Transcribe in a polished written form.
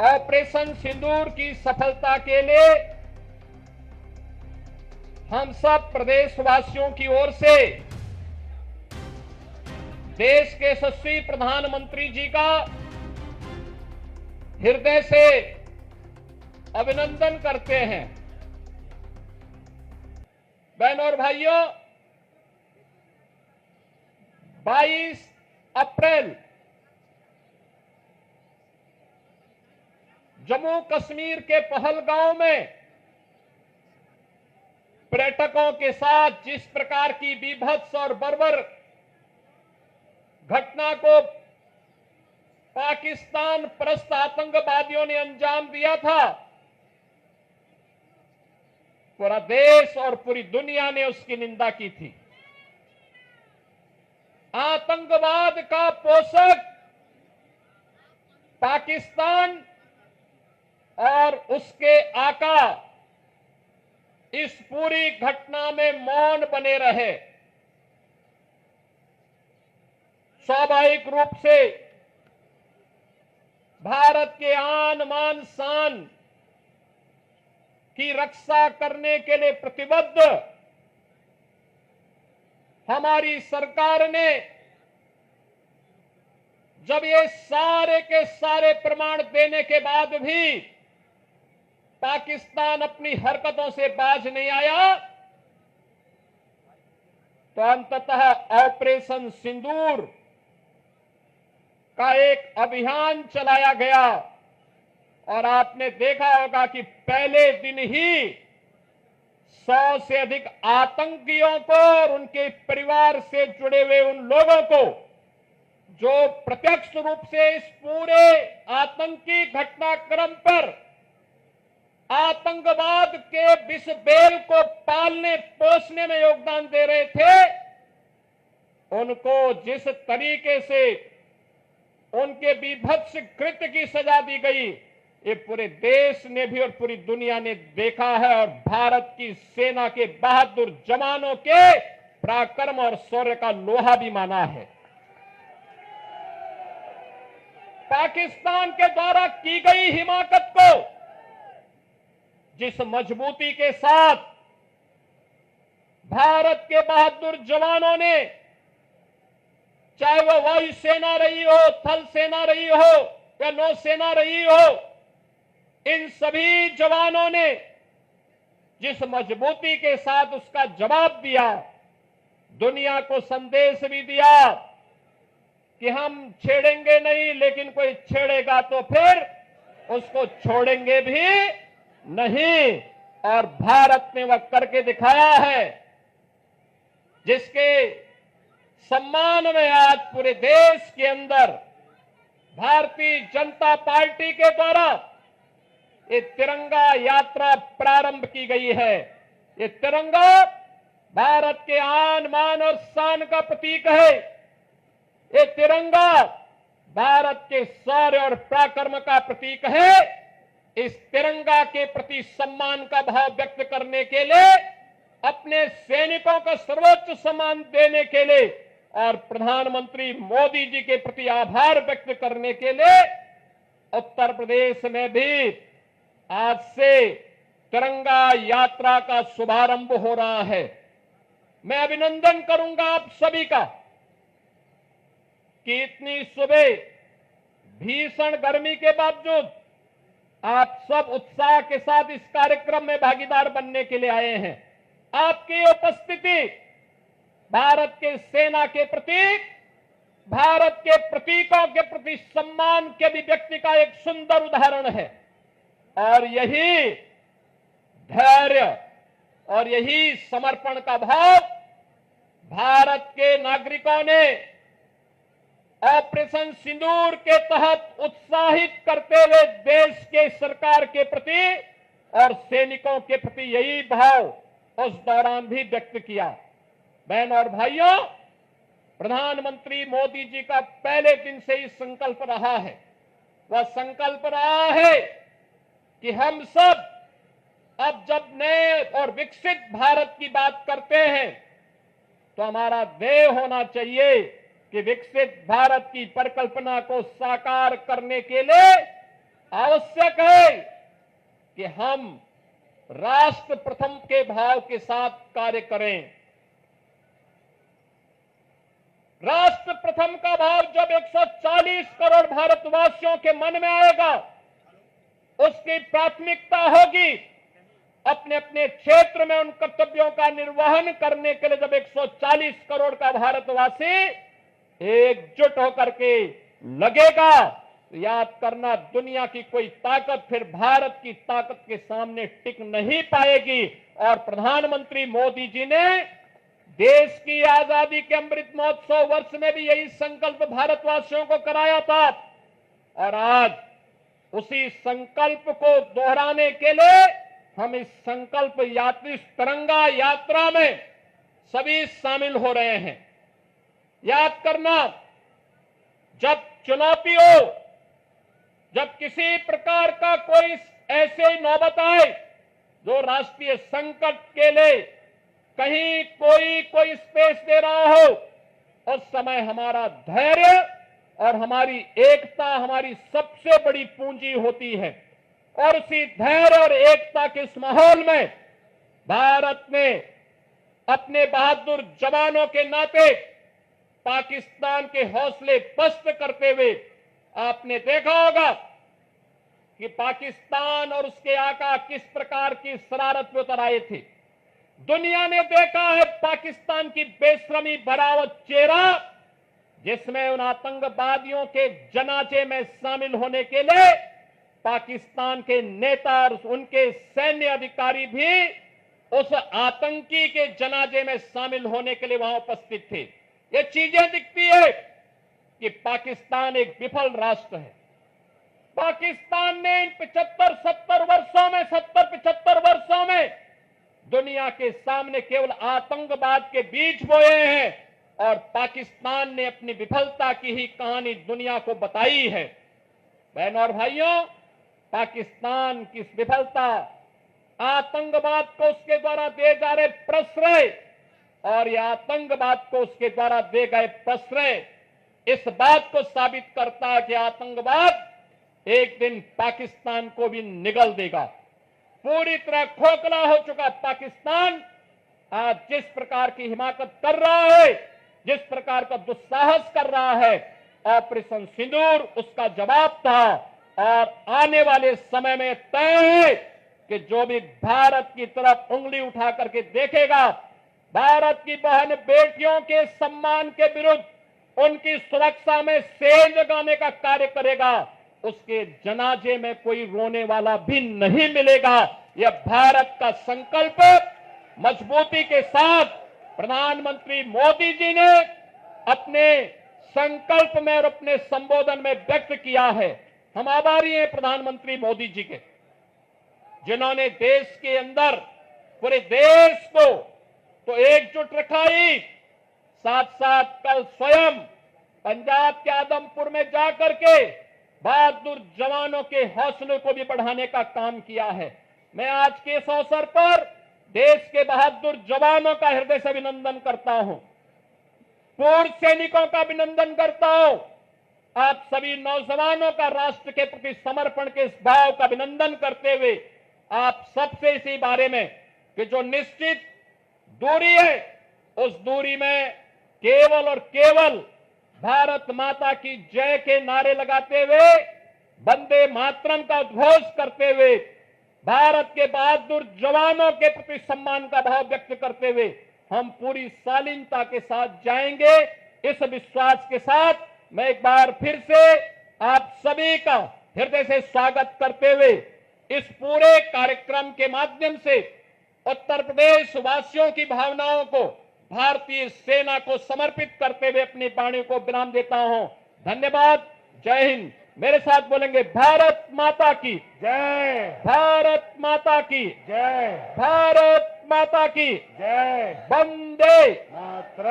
Operation सिंदूर की सफलता के लिए हम सब प्रदेशवासियों की ओर से देश के यशस्वी प्रधानमंत्री जी का हृदय से अभिनंदन करते हैं। बहनों और भाइयों, 22 अप्रैल जम्मू कश्मीर के पहलगांव में पर्यटकों के साथ जिस प्रकार की बीभत्स और बर्बर घटना को पाकिस्तान परस्त आतंकवादियों ने अंजाम दिया था, पूरा देश और पूरी दुनिया ने उसकी निंदा की थी। आतंकवाद का पोषक पाकिस्तान और उसके आका इस पूरी घटना में मौन बने रहे। स्वाभाविक रूप से भारत के आन मान शान की रक्षा करने के लिए प्रतिबद्ध हमारी सरकार ने जब ये सारे के सारे प्रमाण देने के बाद भी पाकिस्तान अपनी हरकतों से बाज नहीं आया, तो अंततः ऑपरेशन सिंदूर का एक अभियान चलाया गया और आपने देखा होगा कि पहले दिन ही 100 से अधिक आतंकियों को और उनके परिवार से जुड़े हुए उन लोगों को जो प्रत्यक्ष रूप से इस पूरे आतंकी घटनाक्रम पर आतंकवाद के विष बेल को पालने पोषने में योगदान दे रहे थे, उनको जिस तरीके से उनके बीभत्स कृत्य की सजा दी गई, ये पूरे देश ने भी और पूरी दुनिया ने देखा है और भारत की सेना के बहादुर जवानों के पराक्रम और शौर्य का लोहा भी माना है। पाकिस्तान के द्वारा की गई हिमाकत को जिस मजबूती के साथ भारत के बहादुर जवानों ने, चाहे वो वायुसेना रही हो, थल सेना रही हो या नौसेना रही हो, इन सभी जवानों ने जिस मजबूती के साथ उसका जवाब दिया, दुनिया को संदेश भी दिया कि हम छेड़ेंगे नहीं, लेकिन कोई छेड़ेगा तो फिर उसको छोड़ेंगे भी नहीं। और भारत ने वह करके दिखाया है, जिसके सम्मान में आज पूरे देश के अंदर भारतीय जनता पार्टी के द्वारा ये तिरंगा यात्रा प्रारंभ की गई है। ये तिरंगा भारत के आन मान और शान का प्रतीक है। ये तिरंगा भारत के शौर्य और पराक्रम का प्रतीक है। इस तिरंगा के प्रति सम्मान का भाव व्यक्त करने के लिए, अपने सैनिकों को सर्वोच्च सम्मान देने के लिए और प्रधानमंत्री मोदी जी के प्रति आभार व्यक्त करने के लिए उत्तर प्रदेश में भी आज से तिरंगा यात्रा का शुभारंभ हो रहा है। मैं अभिनंदन करूंगा आप सभी का कि इतनी सुबह भीषण गर्मी के बावजूद आप सब उत्साह के साथ इस कार्यक्रम में भागीदार बनने के लिए आए हैं। आपकी उपस्थिति भारत के सेना के प्रति, भारत के प्रतीकों के प्रति सम्मान के अभिव्यक्ति का एक सुंदर उदाहरण है। और यही धैर्य और यही समर्पण का भाव भारत के नागरिकों ने ऑपरेशन सिंदूर के तहत उत्साहित करते हुए देश के सरकार के प्रति और सैनिकों के प्रति यही भाव उस दौरान भी व्यक्त किया। बहन और भाइयों, प्रधानमंत्री मोदी जी का पहले दिन से ही संकल्प रहा है, वह संकल्प रहा है कि हम सब अब जब नए और विकसित भारत की बात करते हैं तो हमारा ध्येय होना चाहिए कि विकसित भारत की परिकल्पना को साकार करने के लिए आवश्यक है कि हम राष्ट्र प्रथम के भाव के साथ कार्य करें। राष्ट्र प्रथम का भाव जब 140 करोड़ भारतवासियों के मन में आएगा, उसकी प्राथमिकता होगी अपने अपने क्षेत्र में उन कर्तव्यों का निर्वहन करने के लिए। जब 140 करोड़ का भारतवासी एकजुट होकर के लगेगा, तो याद करना, दुनिया की कोई ताकत फिर भारत की ताकत के सामने टिक नहीं पाएगी। और प्रधानमंत्री मोदी जी ने देश की आजादी के अमृत महोत्सव वर्ष में भी यही संकल्प भारतवासियों को कराया था। और आज उसी संकल्प को दोहराने के लिए हम इस संकल्प यात्री तिरंगा यात्रा में सभी शामिल हो रहे हैं। याद करना, जब चुनौती हो, जब किसी प्रकार का कोई ऐसे नौबत आए जो राष्ट्रीय संकट के लिए कहीं कोई स्पेस दे रहा हो, उस समय हमारा धैर्य और हमारी एकता हमारी सबसे बड़ी पूंजी होती है। और उसी धैर्य और एकता के इस माहौल में भारत ने अपने बहादुर जवानों के नाते पाकिस्तान के हौसले पस्त करते हुए, आपने देखा होगा कि पाकिस्तान और उसके आका किस प्रकार की शरारत में उतर आए थे। दुनिया ने देखा है पाकिस्तान की बेशर्मी भरा चेहरा, जिसमें उन आतंकवादियों के जनाजे में शामिल होने के लिए पाकिस्तान के नेता और उनके सैन्य अधिकारी भी उस आतंकी के जनाजे में शामिल होने के लिए वहां उपस्थित थे। ये चीजें दिखती है कि पाकिस्तान एक विफल राष्ट्र है। पाकिस्तान ने इन 75 वर्षों में दुनिया के सामने केवल आतंकवाद के बीज बोए हैं और पाकिस्तान ने अपनी विफलता की ही कहानी दुनिया को बताई है। बहनों और भाइयों, पाकिस्तान की विफलता, आतंकवाद को उसके द्वारा दिए जा रहे प्रश्रय और यह आतंकवाद को उसके द्वारा दिए गए प्रश्रय इस बात को साबित करता है कि आतंकवाद एक दिन पाकिस्तान को भी निगल देगा। पूरी तरह खोखला हो चुका पाकिस्तान आज जिस प्रकार की हिमाकत कर रहा है, जिस प्रकार का दुस्साहस कर रहा है, ऑपरेशन सिंदूर उसका जवाब था। और आने वाले समय में तय है कि जो भी भारत की तरफ उंगली उठा करके देखेगा, भारत की बहन बेटियों के सम्मान के विरुद्ध, उनकी सुरक्षा में सेंध लगाने का कार्य करेगा, उसके जनाजे में कोई रोने वाला भी नहीं मिलेगा। यह भारत का संकल्प मजबूती के साथ प्रधानमंत्री मोदी जी ने अपने संकल्प में और अपने संबोधन में व्यक्त किया है। हम आभारी हैं प्रधानमंत्री मोदी जी के, जिन्होंने देश के अंदर पूरे देश को तो एकजुट रखा ही, साथ साथ कल स्वयं पंजाब के आदमपुर में जाकर के बहादुर जवानों के हौसले को भी बढ़ाने का काम किया है। मैं आज के इस अवसर पर देश के बहादुर जवानों का हृदय से अभिनंदन करता हूं, पूर्व सैनिकों का अभिनंदन करता हूं। आप सभी नौजवानों का राष्ट्र के प्रति समर्पण के इस भाव का अभिनंदन करते हुए आप सबसे इसी बारे में कि जो निश्चित दूरी है, उस दूरी में केवल और केवल भारत माता की जय के नारे लगाते हुए, वंदे मातरम का उद्घोष करते हुए, भारत के बहादुर जवानों के प्रति सम्मान का भाव व्यक्त करते हुए हम पूरी शालीनता के साथ जाएंगे। इस विश्वास के साथ मैं एक बार फिर से आप सभी का हृदय से स्वागत करते हुए इस पूरे कार्यक्रम के माध्यम से उत्तर प्रदेश वासियों की भावनाओं को भारतीय सेना को समर्पित करते हुए अपनी वाणी को विराम देता हूं। धन्यवाद। जय हिंद। मेरे साथ बोलेंगे, भारत माता की जय, भारत माता की जय, भारत माता की जय, वंदे मातरम।